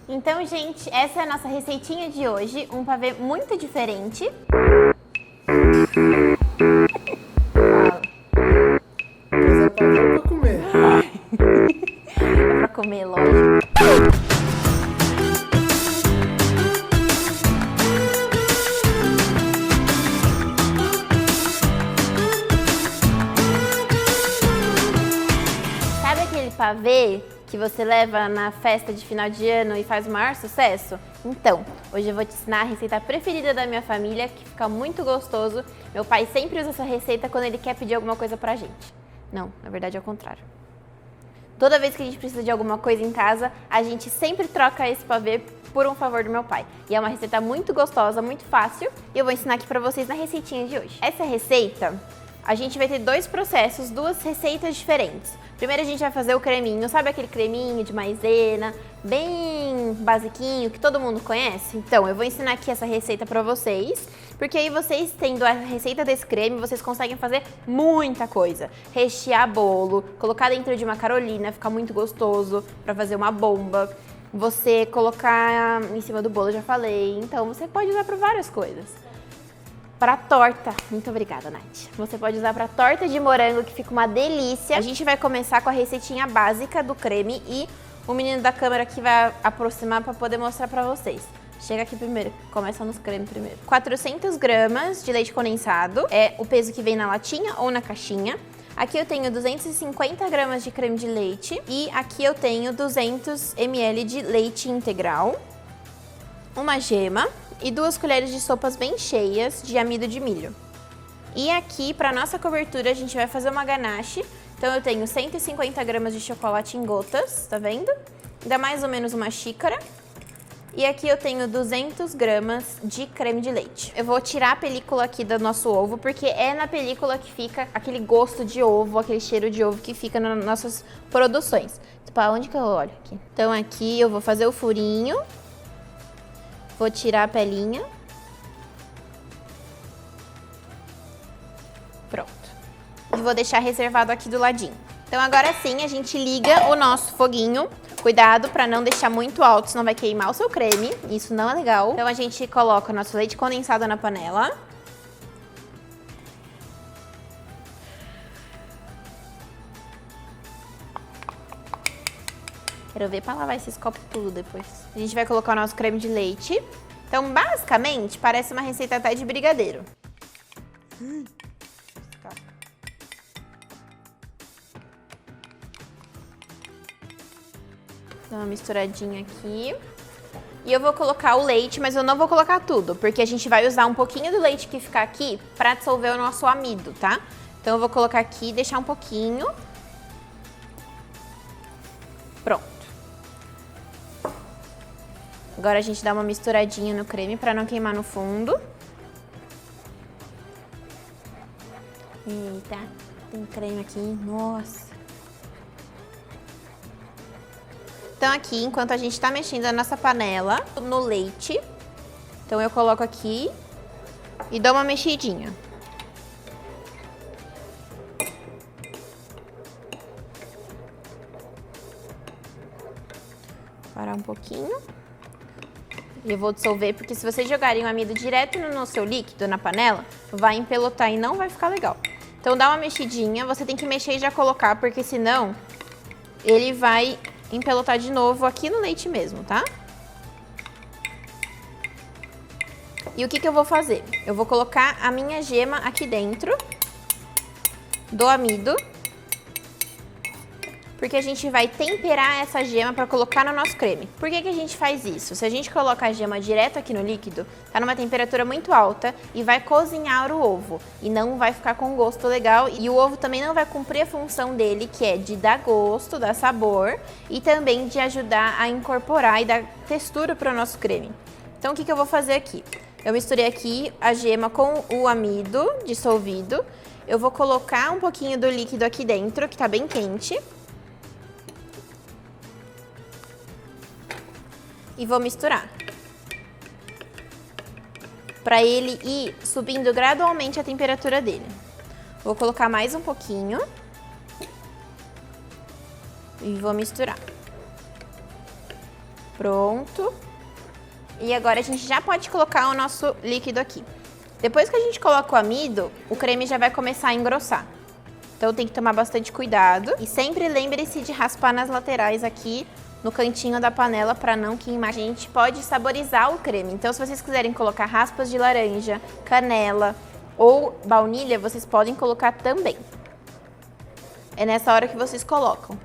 Então, gente, essa é a nossa receitinha de hoje, um pavê muito diferente. Mas é pavê ou pra comer? É pra comer, lógico. Sabe aquele pavê que você leva na festa de final de ano e faz o maior sucesso? Então, hoje eu vou te ensinar a receita preferida da minha família, que fica muito gostoso. Meu pai sempre usa essa receita quando ele quer pedir alguma coisa pra gente. Não, na verdade é o contrário. Toda vez que a gente precisa de alguma coisa em casa, a gente sempre troca esse pavê por um favor do meu pai. E é uma receita muito gostosa, muito fácil, e eu vou ensinar aqui pra vocês na receitinha de hoje. Essa receita, a gente vai ter dois processos, duas receitas diferentes. Primeiro a gente vai fazer o creminho, sabe aquele creminho de maisena, bem basiquinho, que todo mundo conhece? Então, eu vou ensinar aqui essa receita pra vocês, porque aí vocês tendo a receita desse creme, vocês conseguem fazer muita coisa. Rechear bolo, colocar dentro de uma carolina, ficar muito gostoso pra fazer uma bomba. Você colocar em cima do bolo, já falei, então você pode usar pra várias coisas. Para torta, muito obrigada, Nath. Você pode usar para torta de morango, que fica uma delícia. A gente vai começar com a receitinha básica do creme e o menino da câmera aqui vai aproximar para poder mostrar para vocês. Chega aqui primeiro, começa nos cremes primeiro. 400 gramas de leite condensado, é o peso que vem na latinha ou na caixinha. Aqui eu tenho 250 gramas de creme de leite e aqui eu tenho 200 ml de leite integral, uma gema e 2 colheres de sopas bem cheias de amido de milho. E aqui, para nossa cobertura, a gente vai fazer uma ganache. Então eu tenho 150 gramas de chocolate em gotas, tá vendo? Dá mais ou menos uma xícara. E aqui eu tenho 200 gramas de creme de leite. Eu vou tirar a película aqui do nosso ovo, porque é na película que fica aquele gosto de ovo, aquele cheiro de ovo que fica nas nossas produções. Tipo, aonde que eu olho aqui? Então aqui eu vou fazer o furinho. Vou tirar a pelinha. Pronto. E vou deixar reservado aqui do ladinho. Então agora sim a gente liga o nosso foguinho. Cuidado para não deixar muito alto, senão vai queimar o seu creme. Isso não é legal. Então a gente coloca o nosso leite condensado na panela. Quero ver pra lavar esses copos tudo depois. A gente vai colocar o nosso creme de leite. Então, basicamente, parece uma receita até de brigadeiro. Dá uma misturadinha aqui. E eu vou colocar o leite, mas eu não vou colocar tudo, porque a gente vai usar um pouquinho do leite que ficar aqui pra dissolver o nosso amido, tá? Então eu vou colocar aqui e deixar um pouquinho. Pronto. Agora a gente dá uma misturadinha no creme para não queimar no fundo. Eita, tem creme aqui, nossa. Então aqui, enquanto a gente tá mexendo a nossa panela no leite, então eu coloco aqui e dou uma mexidinha. Parar um pouquinho. E eu vou dissolver, porque se vocês jogarem o amido direto no seu líquido, na panela, vai empelotar e não vai ficar legal. Então dá uma mexidinha, você tem que mexer e já colocar, porque senão ele vai empelotar de novo aqui no leite mesmo, tá? E o que que eu vou fazer? Eu vou colocar a minha gema aqui dentro do amido, porque a gente vai temperar essa gema para colocar no nosso creme. Por que que a gente faz isso? Se a gente coloca a gema direto aqui no líquido, tá numa temperatura muito alta e vai cozinhar o ovo. E não vai ficar com gosto legal. E o ovo também não vai cumprir a função dele, que é de dar gosto, dar sabor e também de ajudar a incorporar e dar textura para o nosso creme. Então o que que eu vou fazer aqui? Eu misturei aqui a gema com o amido dissolvido. Eu vou colocar um pouquinho do líquido aqui dentro, que tá bem quente. E vou misturar. Para ele ir subindo gradualmente a temperatura dele. Vou colocar mais um pouquinho. E vou misturar. Pronto. E agora a gente já pode colocar o nosso líquido aqui. Depois que a gente coloca o amido, o creme já vai começar a engrossar. Então tem que tomar bastante cuidado. E sempre lembre-se de raspar nas laterais aqui no cantinho da panela para não queimar. A gente pode saborizar o creme. Então se vocês quiserem colocar raspas de laranja, canela ou baunilha, vocês podem colocar também. É nessa hora que vocês colocam.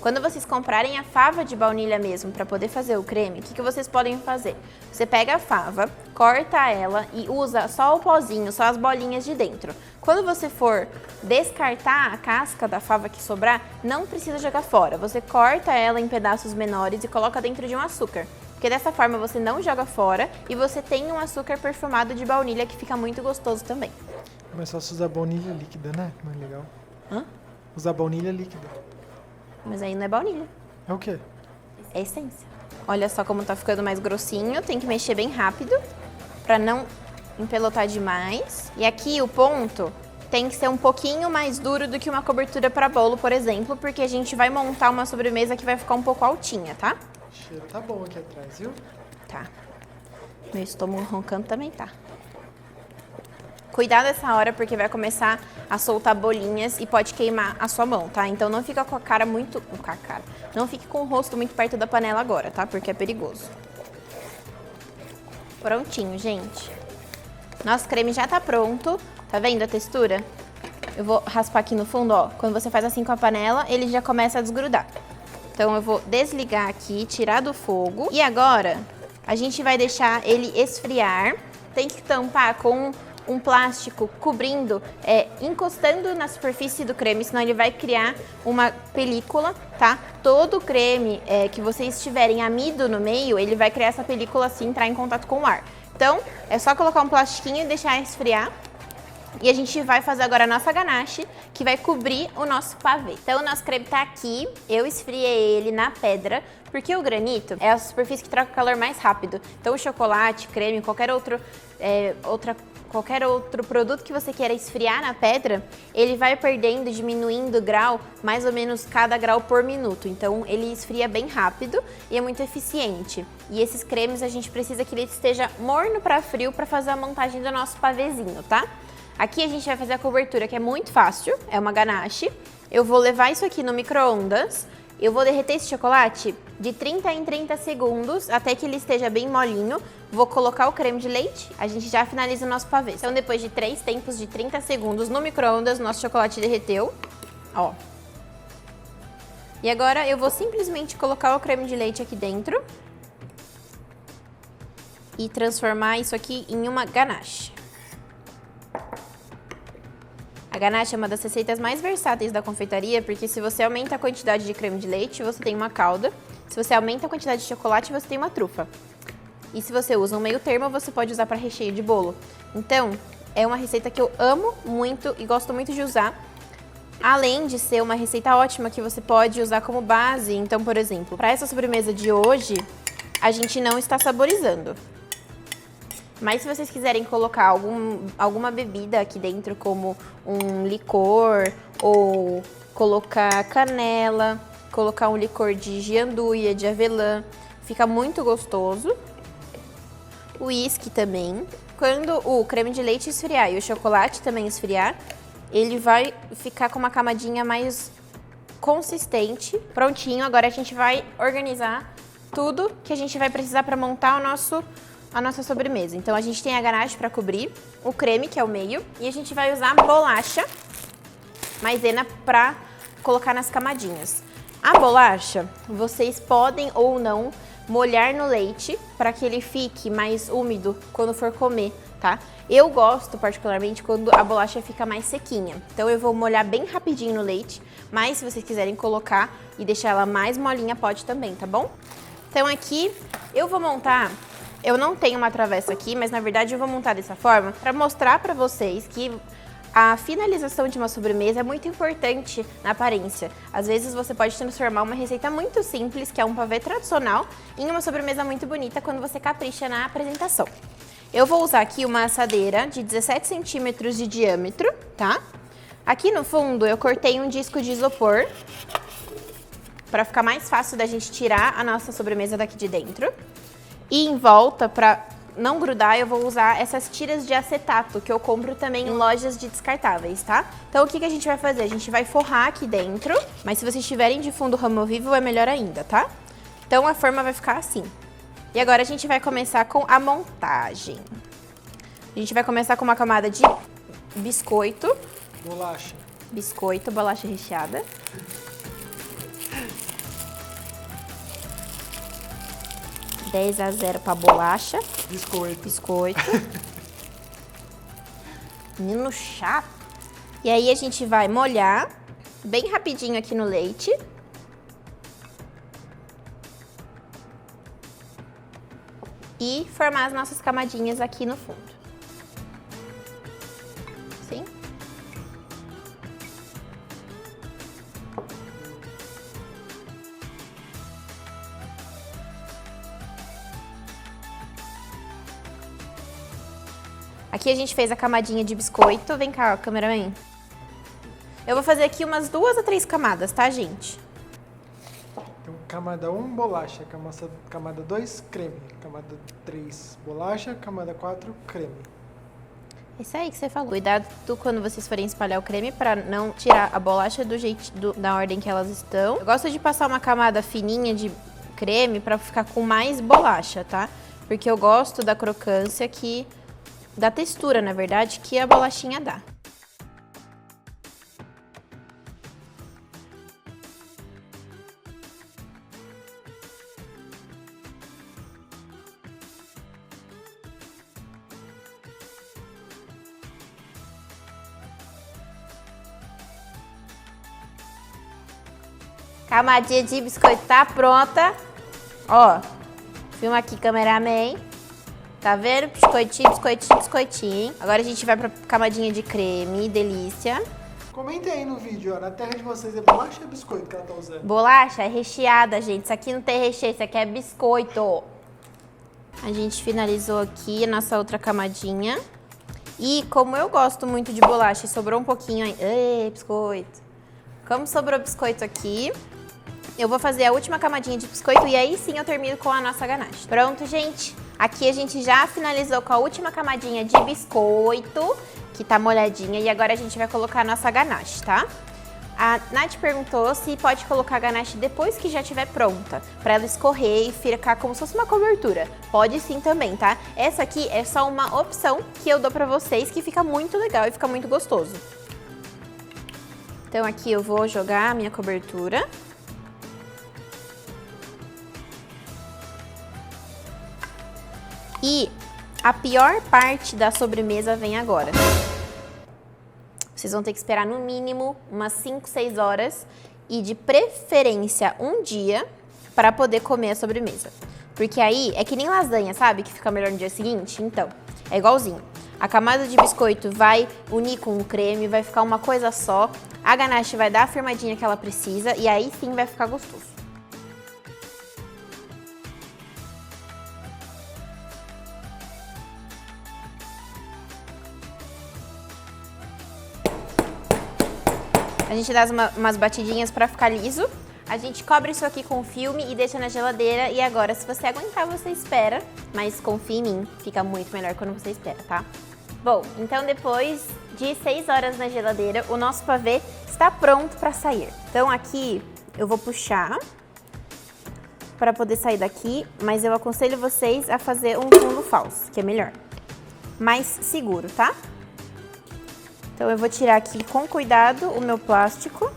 Quando vocês comprarem a fava de baunilha mesmo para poder fazer o creme, o que vocês podem fazer? Você pega a fava, corta ela e usa só o pozinho, só as bolinhas de dentro. Quando você for descartar a casca da fava que sobrar, não precisa jogar fora. Você corta ela em pedaços menores e coloca dentro de um açúcar. Porque dessa forma você não joga fora e você tem um açúcar perfumado de baunilha que fica muito gostoso também. Mas só se usar baunilha líquida, né? Mais legal. Hã? Usar baunilha líquida. Mas aí não é baunilha. É o quê? É essência. Olha só como tá ficando mais grossinho. Tem que mexer bem rápido pra não empelotar demais. E aqui o ponto tem que ser um pouquinho mais duro do que uma cobertura para bolo, por exemplo, porque a gente vai montar uma sobremesa que vai ficar um pouco altinha, tá? O cheiro tá bom aqui atrás, viu? Tá. Meu estômago roncando também tá. Cuidado essa hora porque vai começar a soltar bolinhas e pode queimar a sua mão, tá? Então não fica com a cara muito... Não fique com o rosto muito perto da panela agora, tá? Porque é perigoso. Prontinho, gente. Nosso creme já tá pronto. Tá vendo a textura? Eu vou raspar aqui no fundo, ó. Quando você faz assim com a panela, ele já começa a desgrudar. Então eu vou desligar aqui, tirar do fogo. E agora, a gente vai deixar ele esfriar. Tem que tampar com um plástico cobrindo, encostando na superfície do creme, senão ele vai criar uma película, tá? Todo o creme que vocês tiverem amido no meio, ele vai criar essa película assim, entrar em contato com o ar. Então, é só colocar um plastiquinho e deixar esfriar. E a gente vai fazer agora a nossa ganache, que vai cobrir o nosso pavê. Então, o nosso creme tá aqui, eu esfriei ele na pedra, porque o granito é a superfície que troca calor mais rápido. Então, o chocolate, creme, qualquer outro produto que você queira esfriar na pedra, ele vai perdendo, diminuindo o grau, mais ou menos cada grau por minuto. Então, ele esfria bem rápido e é muito eficiente. E esses cremes, a gente precisa que ele esteja morno para frio para fazer a montagem do nosso pavêzinho, tá? Aqui a gente vai fazer a cobertura, que é muito fácil, é uma ganache. Eu vou levar isso aqui no micro-ondas. Eu vou derreter esse chocolate de 30 em 30 segundos, até que ele esteja bem molinho. Vou colocar o creme de leite, a gente já finaliza o nosso pavê. Então, depois de 3 tempos de 30 segundos no micro-ondas, nosso chocolate derreteu. Ó. E agora eu vou simplesmente colocar o creme de leite aqui dentro e transformar isso aqui em uma ganache. A ganache é uma das receitas mais versáteis da confeitaria, porque se você aumenta a quantidade de creme de leite, você tem uma calda. Se você aumenta a quantidade de chocolate, você tem uma trufa. E se você usa um meio termo, você pode usar para recheio de bolo. Então, é uma receita que eu amo muito e gosto muito de usar. Além de ser uma receita ótima que você pode usar como base. Então, por exemplo, para essa sobremesa de hoje, a gente não está saborizando. Mas se vocês quiserem colocar alguma bebida aqui dentro, como um licor, ou colocar canela, colocar um licor de gianduia, de avelã, fica muito gostoso. O uísque também. Quando o creme de leite esfriar e o chocolate também esfriar, ele vai ficar com uma camadinha mais consistente. Prontinho, agora a gente vai organizar tudo que a gente vai precisar para montar a nossa sobremesa. Então, a gente tem a ganache para cobrir, o creme, que é o meio, e a gente vai usar a bolacha maisena para colocar nas camadinhas. A bolacha, vocês podem ou não molhar no leite para que ele fique mais úmido quando for comer, tá? Eu gosto particularmente quando a bolacha fica mais sequinha. Então, eu vou molhar bem rapidinho no leite, mas se vocês quiserem colocar e deixar ela mais molinha, pode também, tá bom? Então, aqui eu vou montar... Eu não tenho uma travessa aqui, mas na verdade eu vou montar dessa forma para mostrar para vocês que a finalização de uma sobremesa é muito importante na aparência. Às vezes você pode transformar uma receita muito simples, que é um pavê tradicional, em uma sobremesa muito bonita quando você capricha na apresentação. Eu vou usar aqui uma assadeira de 17 centímetros de diâmetro, tá? Aqui no fundo eu cortei um disco de isopor para ficar mais fácil da gente tirar a nossa sobremesa daqui de dentro. E em volta, para não grudar, eu vou usar essas tiras de acetato que eu compro também em lojas de descartáveis, tá? Então o que a gente vai fazer? A gente vai forrar aqui dentro, mas se vocês tiverem de fundo removível é melhor ainda, tá? Então a forma vai ficar assim. E agora a gente vai começar com a montagem. A gente vai começar com uma camada de biscoito. Bolacha. Biscoito, bolacha recheada. $10-0 pra bolacha. Biscoito. Biscoito. Menino chato. E aí a gente vai molhar bem rapidinho aqui no leite. E formar as nossas camadinhas aqui no fundo. Sim? Aqui a gente fez a camadinha de biscoito. Vem cá, cameraman. Eu vou fazer aqui umas 2 a 3 camadas, tá, gente? Então, camada 1, bolacha. Camada 2, creme. Camada 3, bolacha. Camada 4, creme. Isso aí que você falou. Cuidado quando vocês forem espalhar o creme para não tirar a bolacha da ordem que elas estão. Eu gosto de passar uma camada fininha de creme para ficar com mais bolacha, tá? Porque eu gosto da crocância da textura, na verdade, que a bolachinha dá. Camadinha de biscoito tá pronta. Ó, filma aqui, cameraman. Tá vendo? Biscoitinho, biscoitinho, biscoitinho. Agora a gente vai pra camadinha de creme, delícia. Comentem aí no vídeo, ó. Na terra de vocês é bolacha ou biscoito que ela tá usando? Bolacha é recheada, gente. Isso aqui não tem recheio, isso aqui é biscoito. A gente finalizou aqui a nossa outra camadinha. E como eu gosto muito de bolacha e sobrou um pouquinho aí... Ei, biscoito. Como sobrou biscoito aqui, eu vou fazer a última camadinha de biscoito e aí sim eu termino com a nossa ganache. Pronto, gente? Aqui a gente já finalizou com a última camadinha de biscoito, que tá molhadinha, e agora a gente vai colocar a nossa ganache, tá? A Nath perguntou se pode colocar a ganache depois que já estiver pronta, pra ela escorrer e ficar como se fosse uma cobertura. Pode sim também, tá? Essa aqui é só uma opção que eu dou pra vocês, que fica muito legal e fica muito gostoso. Então aqui eu vou jogar a minha cobertura. E a pior parte da sobremesa vem agora. Vocês vão ter que esperar no mínimo umas 5, 6 horas e de preferência um dia para poder comer a sobremesa. Porque aí é que nem lasanha, sabe? Que fica melhor no dia seguinte. Então, é igualzinho. A camada de biscoito vai unir com o creme, vai ficar uma coisa só. A ganache vai dar a firmadinha que ela precisa e aí sim vai ficar gostoso. A gente dá umas batidinhas pra ficar liso. A gente cobre isso aqui com filme e deixa na geladeira. E agora, se você aguentar, você espera. Mas confia em mim, fica muito melhor quando você espera, tá? Bom, então depois de 6 horas na geladeira, o nosso pavê está pronto pra sair. Então aqui eu vou puxar para poder sair daqui. Mas eu aconselho vocês a fazer um fundo falso, que é melhor. Mais seguro, tá? Então eu vou tirar aqui com cuidado o meu plástico.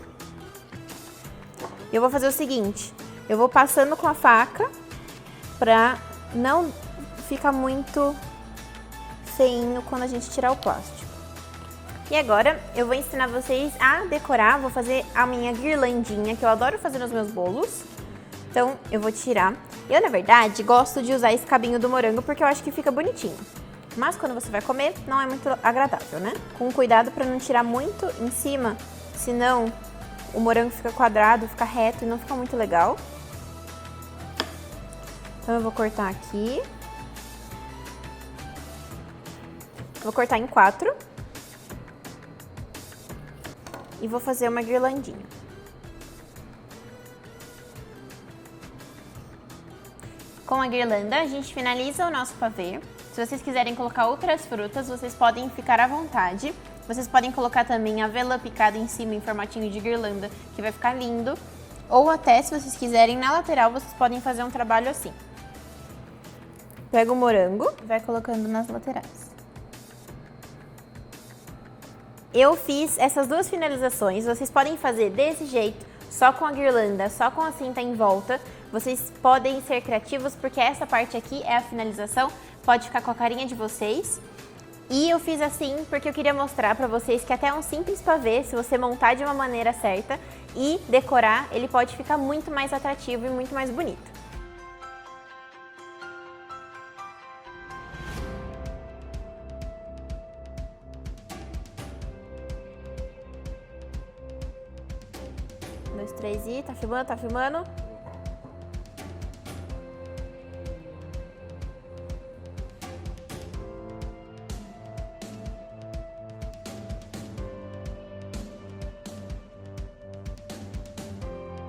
Eu vou fazer o seguinte, eu vou passando com a faca pra não ficar muito feinho quando a gente tirar o plástico. E agora eu vou ensinar vocês a decorar, vou fazer a minha guirlandinha, que eu adoro fazer nos meus bolos. Então eu vou tirar. Eu, na verdade, gosto de usar esse cabinho do morango porque eu acho que fica bonitinho. Mas quando você vai comer, não é muito agradável, né? Com cuidado para não tirar muito em cima, senão o morango fica quadrado, fica reto e não fica muito legal. Então eu vou cortar aqui. Vou cortar em 4. E vou fazer uma guirlandinha. Com a guirlanda, a gente finaliza o nosso pavê. Se vocês quiserem colocar outras frutas, vocês podem ficar à vontade. Vocês podem colocar também avelã picada em cima em formatinho de guirlanda, que vai ficar lindo. Ou até, se vocês quiserem, na lateral, vocês podem fazer um trabalho assim. Pega o morango e vai colocando nas laterais. Eu fiz essas duas finalizações, vocês podem fazer desse jeito, só com a guirlanda, só com a cinta em volta. Vocês podem ser criativos, porque essa parte aqui é a finalização, pode ficar com a carinha de vocês. E eu fiz assim porque eu queria mostrar pra vocês que até um simples pavê, se você montar de uma maneira certa e decorar, ele pode ficar muito mais atrativo e muito mais bonito. Um, dois, três e... Tá filmando? Tá filmando?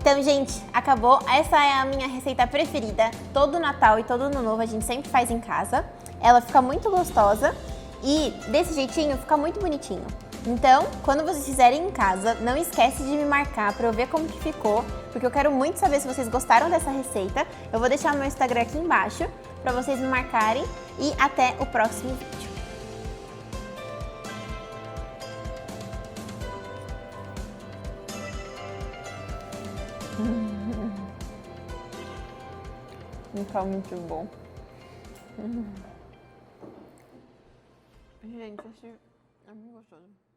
Então, gente, acabou. Essa é a minha receita preferida. Todo Natal e todo Ano Novo a gente sempre faz em casa. Ela fica muito gostosa e desse jeitinho fica muito bonitinho. Então, quando vocês fizerem em casa, não esquece de me marcar para eu ver como que ficou, porque eu quero muito saber se vocês gostaram dessa receita. Eu vou deixar o meu Instagram aqui embaixo para vocês me marcarem e até o próximo vídeo. Tá muito bom. Gente, esse é muito gostoso.